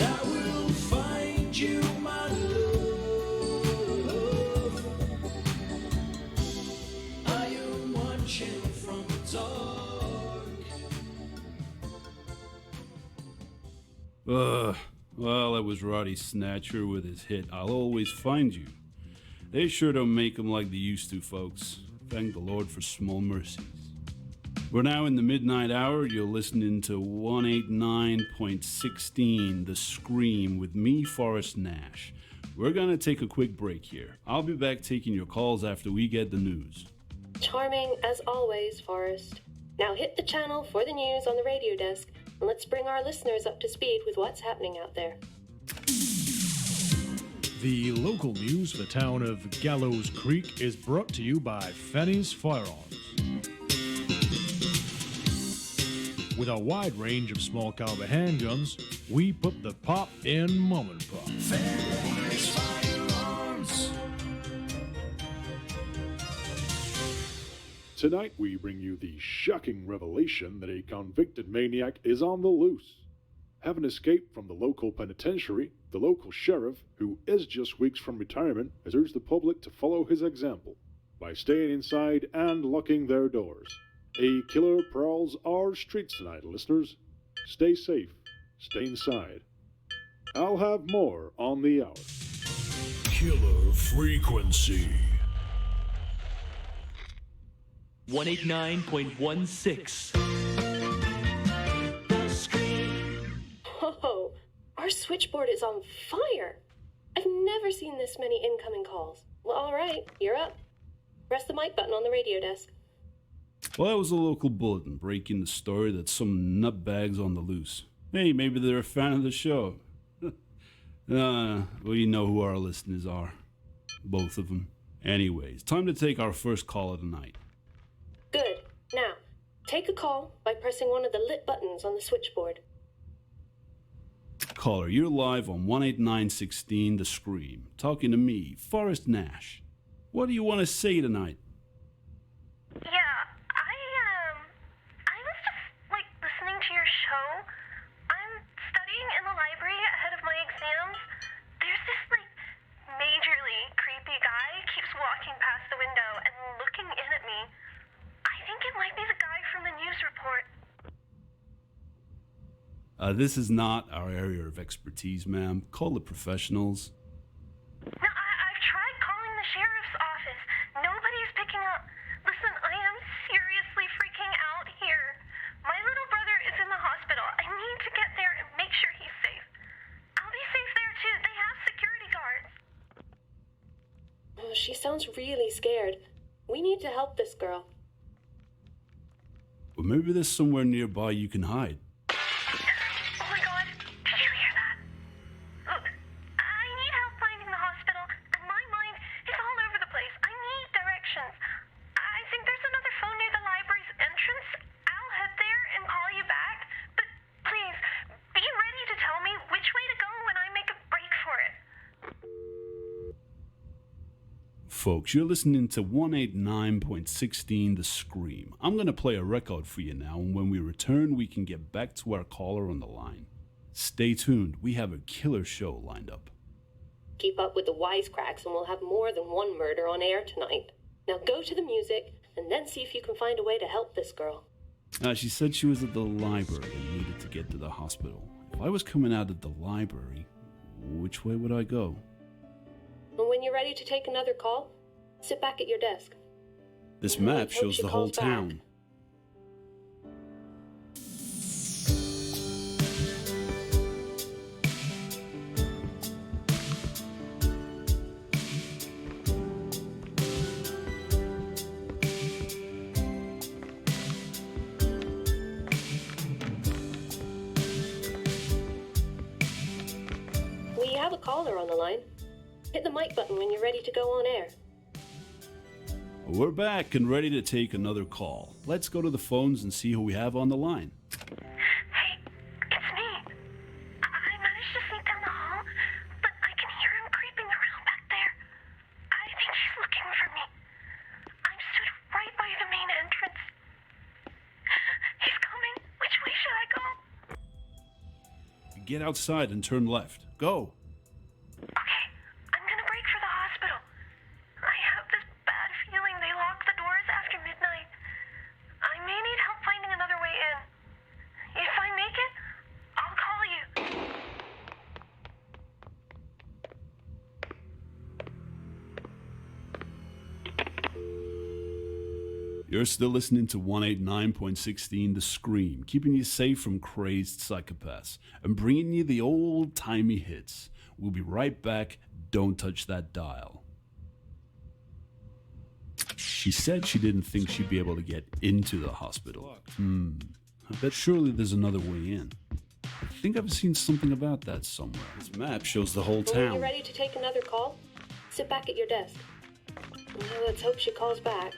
I will find you, my love. I am watching from the dark. Well, that was Roddy Snatcher with his hit, I'll Always Find You. They sure don't make them like they used to, folks. Thank the Lord for small mercies. We're now in the midnight hour. You're listening to 189.16, The Scream, with me, Forrest Nash. We're gonna take a quick break here. I'll be back taking your calls after we get the news. Charming as always, Forrest. Now hit the channel for the news on the radio desk, and let's bring our listeners up to speed with what's happening out there. The local news for the town of Gallows Creek is brought to you by Fanny's Firearms. With a wide range of small caliber handguns, we put the pop in mom and pop. Fanny's Firearms. Tonight we bring you the shocking revelation that a convicted maniac is on the loose. Having escaped from the local penitentiary, the local sheriff, who is just weeks from retirement, has urged the public to follow his example by staying inside and locking their doors. A killer prowls our streets tonight, listeners. Stay safe, stay inside. I'll have more on the hour. Killer Frequency. 189.16. Whoa, our switchboard is on fire. I've never seen this many incoming calls. Well, all right, you're up. Press the mic button on the radio desk. Well, that was a local bulletin breaking the story that some nutbags on the loose. Hey, maybe they're a fan of the show. Well, you know who our listeners are. Both of them. Anyways, time to take our first call of the night. Good. Now, take a call by pressing one of the lit buttons on the switchboard. Caller, you're live on 18916 The Scream, talking to me, Forrest Nash. What do you want to say tonight? Yeah, I was just, listening to your show. I'm studying in the library ahead of my exams. There's this, majorly creepy guy keeps walking past the window and looking in at me. I think it might be the guy from the news report. This is not our area of expertise, ma'am. Call the professionals. No, I've tried calling the sheriff's office. Nobody's picking up. Listen, I am seriously freaking out here. My little brother is in the hospital. I need to get there and make sure he's safe. I'll be safe there too. They have security guards. Oh, she sounds really scared. We need to help this girl. Well, maybe there's somewhere nearby you can hide. Oh my god, did you hear that? Look, I need help finding the hospital, and my mind is all over the place. I need directions. I think there's another phone near the library's entrance. I'll head there and call you back, but please, be ready to tell me which way to go when I make a break for it. Folks, you're listening to 189.16 The Scream. I'm going to play a record for you now, and when we return, we can get back to our caller on the line. Stay tuned. We have a killer show lined up. Keep up with the wisecracks and we'll have more than one murder on air tonight. Now go to the music and then see if you can find a way to help this girl. She said she was at the library and needed to get to the hospital. If I was coming out of the library, which way would I go? And when you're ready to take another call, sit back at your desk. This map shows the whole town. We have a caller on the line. Hit the mic button when you're ready to go on air. We're back and ready to take another call. Let's go to the phones and see who we have on the line. Hey, it's me. I managed to sneak down the hall, but I can hear him creeping around back there. I think he's looking for me. I'm stood right by the main entrance. He's coming. Which way should I go? get outside and turn left. Go. Okay, I'm gonna break for the hospital. I have this bad feeling they lock the doors after midnight. I may need help finding another way in. If I make it, I'll call you. You're still listening to 189.16 The Scream, keeping you safe from crazed psychopaths and bringing you the old-timey hits. We'll be right back. Don't touch that dial. She said she didn't think she'd be able to get into the hospital. I bet surely there's another way in. I think I've seen something about that somewhere. This map shows the whole When town. you're ready to take another call, sit back at your desk. Now let's hope she calls back.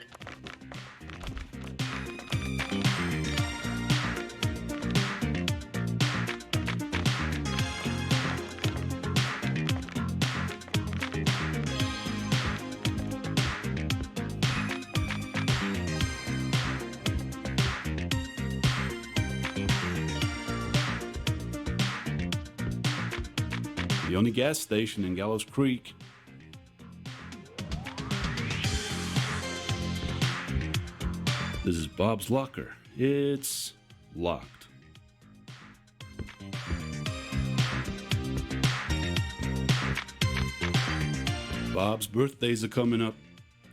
The only gas station in Gallows Creek. This is Bob's locker. It's locked. Bob's birthdays are coming up.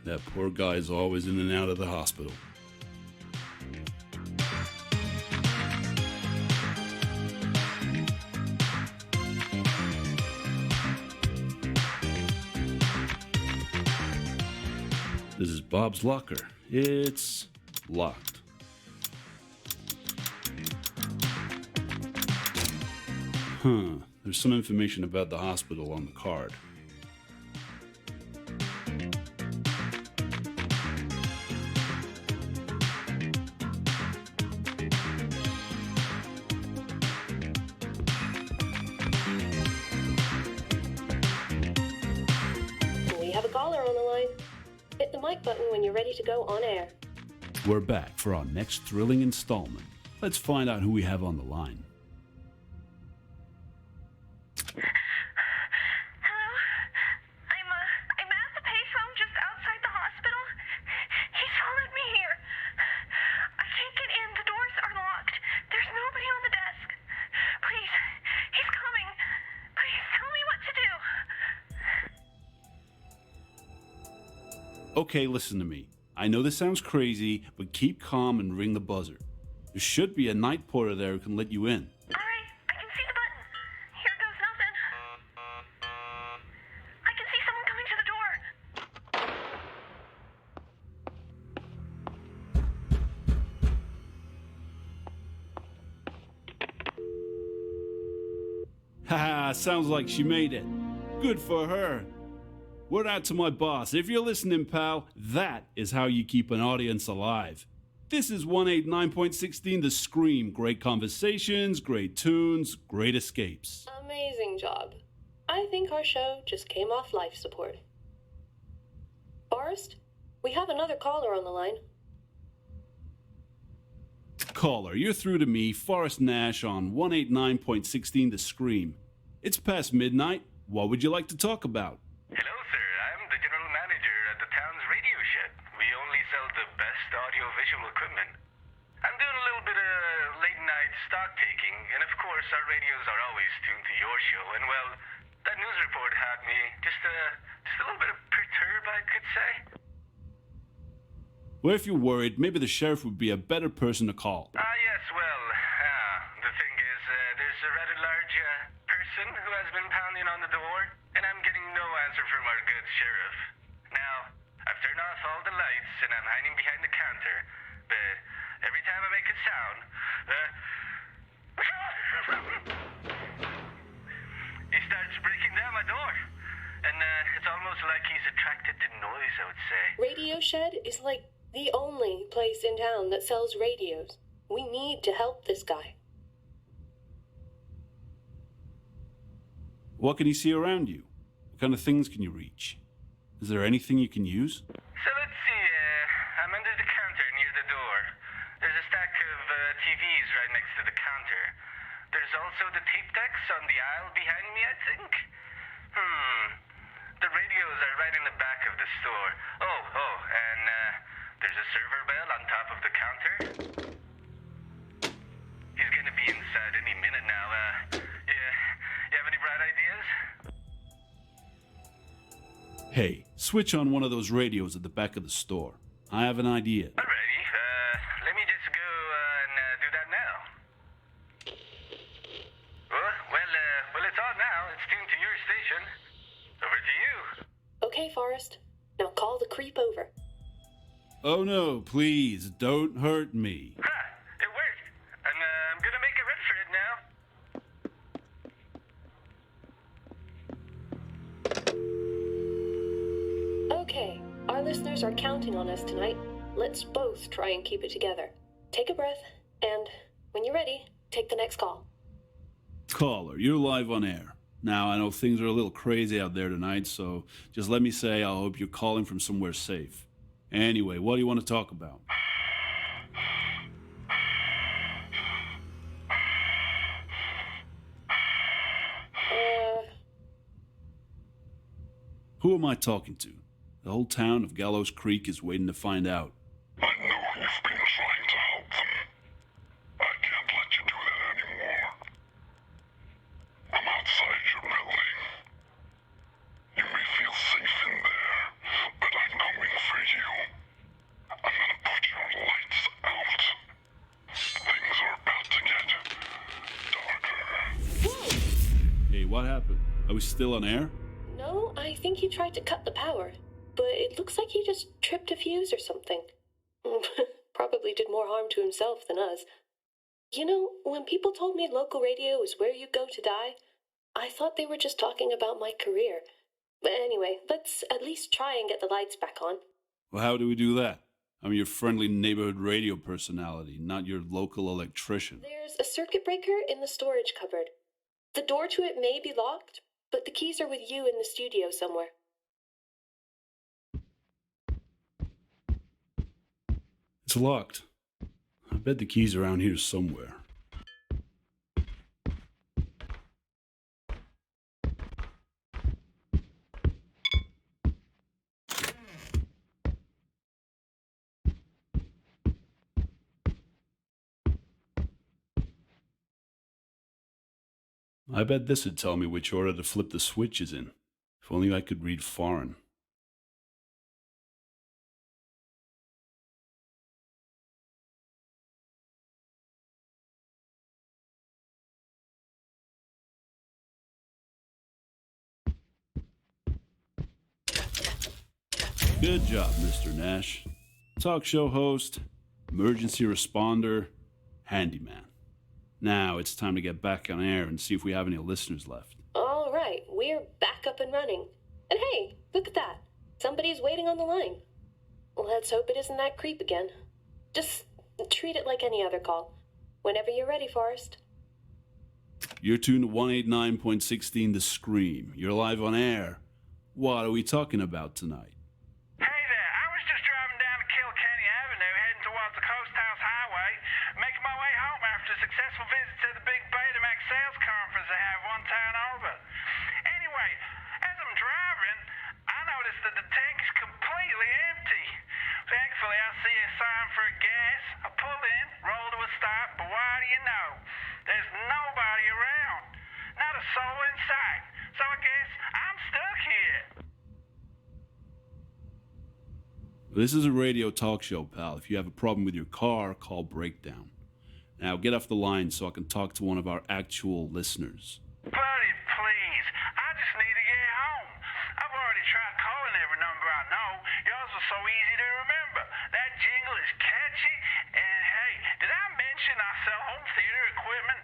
That poor guy's always in and out of the hospital. This is Bob's locker. It's locked. There's some information about the hospital on the card. We have a caller on the line. Hit the mic button when you're ready to go on air. We're back for our next thrilling installment. Let's find out who we have on the line. Hello? I'm at the payphone just outside the hospital. He's followed me here. I can't get in. The doors are locked. There's nobody on the desk. Please, he's coming. Please tell me what to do. Okay, listen to me. I know this sounds crazy, but keep calm and ring the buzzer. There should be a night porter there who can let you in. All right, I can see the button. Here goes nothing. I can see someone coming to the door. Haha, sounds like she made it. Good for her. Word out to my boss. If you're listening, pal, that is how you keep an audience alive. This is 189.16 The Scream. Great conversations, great tunes, great escapes. Amazing job. I think our show just came off life support. Forrest, we have another caller on the line. Caller, you're through to me, Forrest Nash, on 189.16 The Scream. It's past midnight. What would you like to talk about? Hello, sir. I'm the general manager at the town's radio shed. We only sell the best audio-visual equipment. I'm doing a little bit of late-night stock taking, and of course, our radios are always tuned to your show. And well, that news report had me just a little bit perturbed, I could say. Well, if you're worried, maybe the sheriff would be a better person to call. Yes, well, the thing is, there's a rather large person who has been pounding on the door, and I'm getting no answer from our good sheriff. Now, I've turned off all the lights, and I'm hiding behind the counter, but every time I make a sound, he starts breaking down my door, and it's almost like he's attracted to noise, I would say. Radio Shed is like the only place in town that sells radios. We need to help this guy. What can you see around you? What kind of things can you reach? Is there anything you can use? So let's see, I'm under the counter near the door. There's a stack of TVs right next to the counter. There's also the tape decks the aisle behind me, I think. The radios are right in the back of the store. And there's a server bell on top of the counter. He's gonna be inside any minute now. Yeah, you have any bright ideas? Hey, switch on one of those radios at the back of the store. I have an idea. Alrighty, let me just go and do that now. Well, it's on now. It's tuned to your station. Over to you. Okay, Forrest. Now call the creep over. Oh no, please, don't hurt me. Ha! It worked. And I'm gonna make a run for it now. Okay, our listeners are counting on us tonight. Let's both try and keep it together. Take a breath, and when you're ready, take the next call. Caller, you're live on air. Now, I know things are a little crazy out there tonight, so just let me say I hope you're calling from somewhere safe. Anyway, what do you want to talk about? Who am I talking to? The whole town of Gallows Creek is waiting to find out. I know you've been trying to help them. I can't let you do that anymore. I'm outside your building. You may feel safe in there, but I'm coming for you. I'm gonna put your lights out. Things are about to get darker. Hey, what happened? Are we still on air? No, I think he tried to cut the power, but it looks like he just tripped a fuse or something. Probably did more harm to himself than us. You know, when people told me local radio is where you go to die, I thought they were just talking about my career. But anyway, let's at least try and get the lights back on. Well, how do we do that? I'm your friendly neighborhood radio personality, not your local electrician. There's a circuit breaker in the storage cupboard. The door to it may be locked, but the keys are with you in the studio somewhere. It's locked. I bet the key's around here somewhere. I bet this would tell me which order to flip the switches in. If only I could read foreign. Good job, Mr. Nash. Talk show host, emergency responder, handyman. Now it's time to get back on air and see if we have any listeners left. All right, we're back up and running. And hey, look at that. Somebody's waiting on the line. Let's hope it isn't that creep again. Just treat it like any other call. Whenever you're ready, Forrest. You're tuned to 189.16 The Scream. You're live on air. What are we talking about tonight? Hey there, I was just driving down to Kilkenny Avenue, heading towards the Coast House Highway, making my way home after a successful visit to the big Betamax sales conference they have one town over. Anyway, as I'm driving, I noticed that the tank is completely empty. Thankfully, I see a sign for gas. I pull in, roll to a stop, but what do you know? There's nobody around. Not a soul in sight. So I guess I'm stuck here. This is a radio talk show, pal. If you have a problem with your car, call Breakdown. Now get off the line so I can talk to one of our actual listeners. Buddy, please. I just need to get home. I've already tried calling every number I know. Yours was so easy to remember. That jingle is catchy. And hey, did I mention I sell home theater equipment?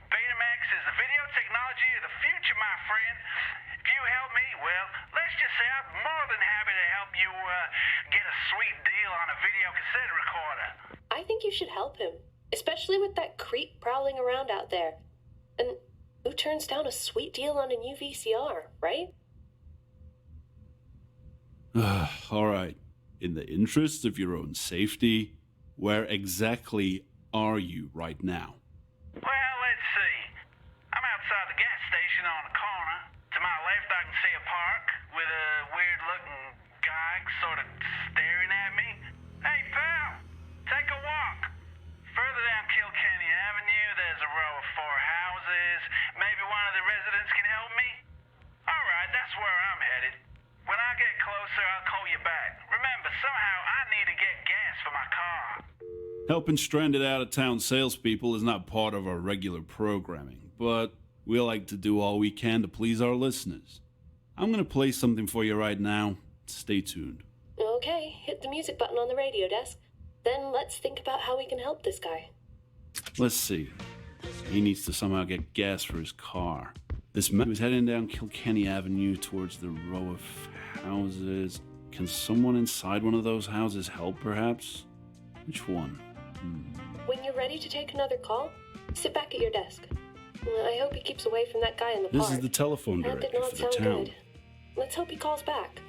Betamax is the video technology of the future, my friend. If you help me, well, let's just say I'm more than happy to help you get a sweet deal on a video cassette recorder. I think you should help him, especially with that creep prowling around out there. And who turns down a sweet deal on a new VCR, right? All right. In the interest of your own safety, where exactly are you right now? Well, let's see. I'm outside the gas station station on the corner. To my left, I can see a park with a weird-looking guy sort of staring at me. Hey, pal, take a walk. Further down Kilkenny Avenue, there's a row of 4 houses. Maybe one of the residents can help me? All right, that's where I'm headed. When I get closer, I'll call you back. Remember, somehow I need to get gas for my car. Helping stranded out-of-town salespeople is not part of our regular programming, but we like to do all we can to please our listeners. I'm going to play something for you right now. Stay tuned. Okay, hit the music button on the radio desk. Then let's think about how we can help this guy. Let's see. He needs to somehow get gas for his car. This man was heading down Kilkenny Avenue towards the row of houses. Can someone inside one of those houses help, perhaps? Which one? When you're ready to take another call, sit back at your desk. I hope he keeps away from that guy in the This park. is the telephone That did director not for the sound town. good. Let's hope he calls back.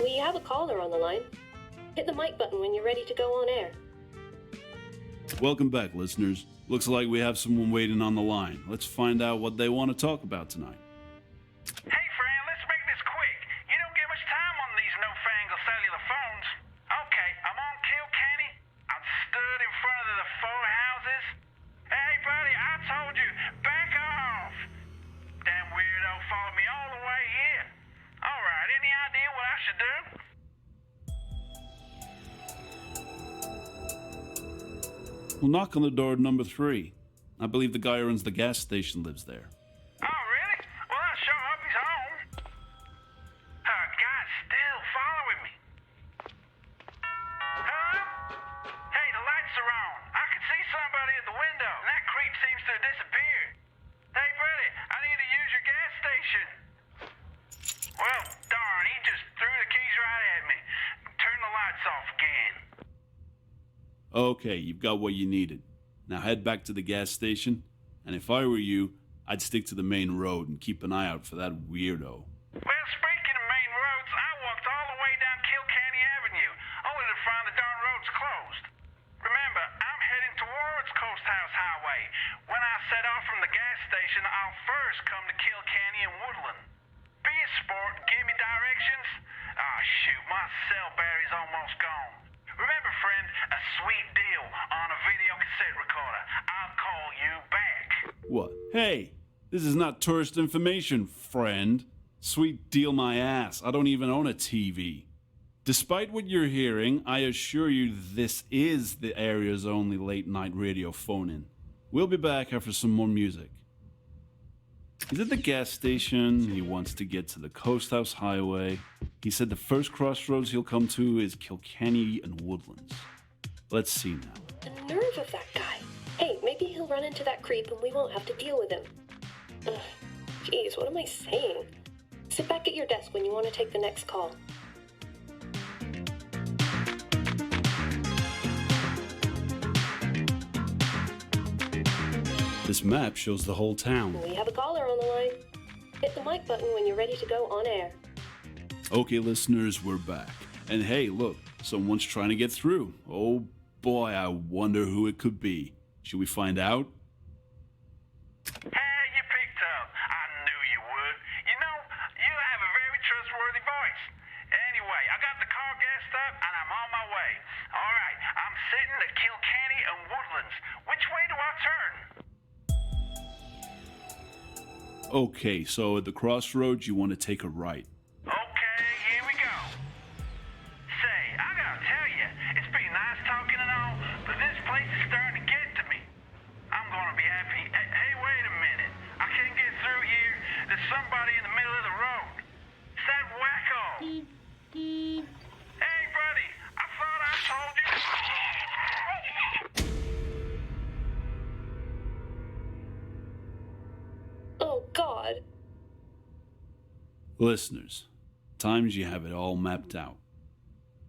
We have a caller on the line. Hit the mic button when you're ready to go on air. Welcome back, listeners. Looks like we have someone waiting on the line. Let's find out what they want to talk about tonight. Hey, friend, let's make this quick. You don't get much time on these newfangled cellular phones. Okay, I'm on Kilkenny. I'm stood in front of the 4 houses. Hey, buddy, I told you, back off. Damn weirdo followed me all the way here. All right, any idea what I should do? We'll knock on the door at number 3. I believe the guy who runs the gas station lives there. Oh, really? Well, I'll show up. He's home. God's still following me. Hello? Hey, the lights are on. I can see somebody at the window, and that creep seems to have disappeared. Hey, buddy, I need to use your gas station. Well, darn, he just threw the keys right at me. Turn the lights off again. Okay, you've got what you needed. Now head back to the gas station, and if I were you, I'd stick to the main road and keep an eye out for that weirdo. Well, speaking of main roads, I walked all the way down Kilkenny Avenue, only to find the darn road's closed. Remember, I'm heading towards Coast House Highway. When I set off from the gas station, I'll first come to Kilkenny and Woodland. Be a sport and give me directions. Ah, shoot, my cell battery's almost gone. Remember, friend, a sweet deal on a video cassette recorder. I'll call you back. What? Hey, this is not tourist information, friend. Sweet deal my ass. I don't even own a TV. Despite what you're hearing, I assure you this is the area's only late-night radio phone-in. We'll be back after some more music. He's at the gas station. He wants to get to the Coast House Highway. He said the first crossroads he'll come to is Kilkenny and Woodlands. Let's see now. The nerve of that guy. Hey, maybe he'll run into that creep and we won't have to deal with him. Ugh, jeez, what am I saying? Sit back at your desk when you want to take the next call. This map shows the whole town. We have a caller on the line. Hit the mic button when you're ready to go on air. Okay, listeners, we're back. And hey, look, someone's trying to get through. Oh boy, I wonder who it could be. Should we find out? Hey, you picked up. I knew you would. You know, you have a very trustworthy voice. Anyway, I got the car gassed way. All right, I'm sitting at Kilkenny and Woodlands. Which way do I turn? Okay, so at the crossroads, you want to take a right. Okay, here we go. Say, I gotta tell you, it's pretty nice talking and all, but this place is starting to get to me. I'm gonna be happy. Hey, wait a minute. I can't get through here. There's somebody in the middle of the road. It's that wacko. Hey, buddy, I thought I told you. Oh, God. Listeners, times you have it all mapped out.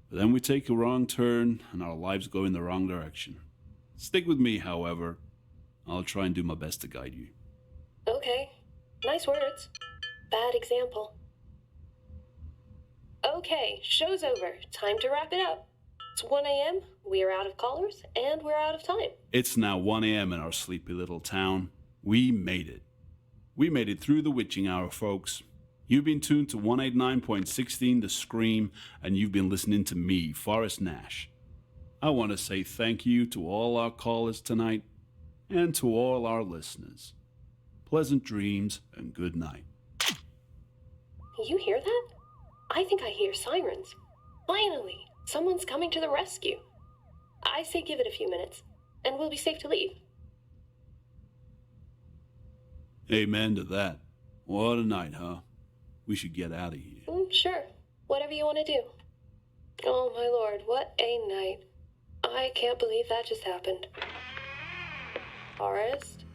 But then we take a wrong turn and our lives go in the wrong direction. Stick with me, however. I'll try and do my best to guide you. Okay. Nice words. Bad example. Okay, show's over. Time to wrap it up. It's 1 a.m., we are out of callers, and we're out of time. It's now 1 a.m. in our sleepy little town. We made it. We made it through the witching hour, folks. You've been tuned to 189.16 The Scream, and you've been listening to me, Forrest Nash. I want to say thank you to all our callers tonight, and to all our listeners. Pleasant dreams and good night. You hear that? I think I hear sirens. Finally, someone's coming to the rescue. I say give it a few minutes, and we'll be safe to leave. Amen to that. What a night, huh? We should get out of here. Sure. Whatever you want to do. Oh, my lord, what a night. I can't believe that just happened. Forrest?